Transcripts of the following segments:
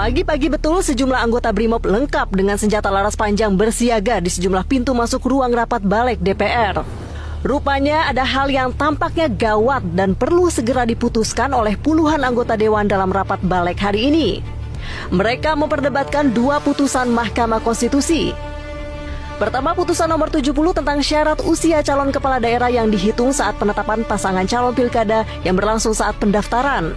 Pagi-pagi betul sejumlah anggota BRIMOB lengkap dengan senjata laras panjang bersiaga di sejumlah pintu masuk ruang rapat balik DPR. Rupanya ada hal yang tampaknya gawat dan perlu segera diputuskan oleh puluhan anggota dewan dalam rapat balik hari ini. Mereka memperdebatkan dua putusan Mahkamah Konstitusi. Pertama, putusan nomor 70 tentang syarat usia calon kepala daerah yang dihitung saat penetapan pasangan calon pilkada yang berlangsung saat pendaftaran.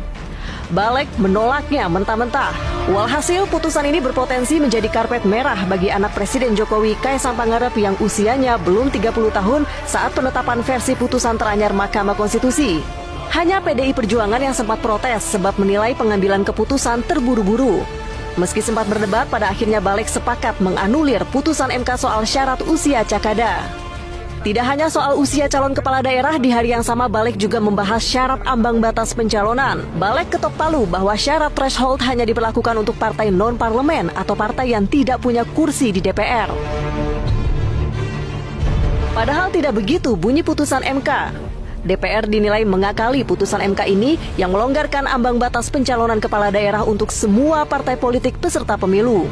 Balik menolaknya mentah-mentah. Walhasil, putusan ini berpotensi menjadi karpet merah bagi anak Presiden Jokowi, Kaisang Pangarep, yang usianya belum 30 tahun saat penetapan versi putusan teranyar Mahkamah Konstitusi. Hanya PDI Perjuangan yang sempat protes sebab menilai pengambilan keputusan terburu-buru. Meski sempat berdebat, pada akhirnya Balik sepakat menganulir putusan MK soal syarat usia Cakada. Tidak hanya soal usia calon kepala daerah, di hari yang sama Balik juga membahas syarat ambang batas pencalonan. Balik ketok palu bahwa syarat threshold hanya diberlakukan untuk partai non-parlemen atau partai yang tidak punya kursi di DPR. Padahal tidak begitu bunyi putusan MK. DPR dinilai mengakali putusan MK ini yang melonggarkan ambang batas pencalonan kepala daerah untuk semua partai politik peserta pemilu.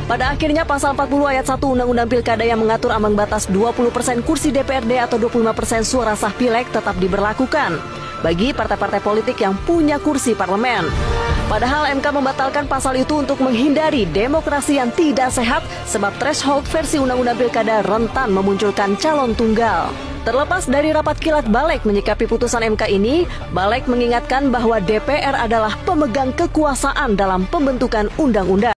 Pada akhirnya pasal 40 ayat 1 Undang-Undang Pilkada yang mengatur ambang batas 20% kursi DPRD atau 25% suara sah pileg tetap diberlakukan bagi partai-partai politik yang punya kursi parlemen. Padahal MK membatalkan pasal itu untuk menghindari demokrasi yang tidak sehat sebab threshold versi Undang-Undang Pilkada rentan memunculkan calon tunggal. Terlepas dari rapat kilat Balik menyikapi putusan MK ini, Balik mengingatkan bahwa DPR adalah pemegang kekuasaan dalam pembentukan undang-undang.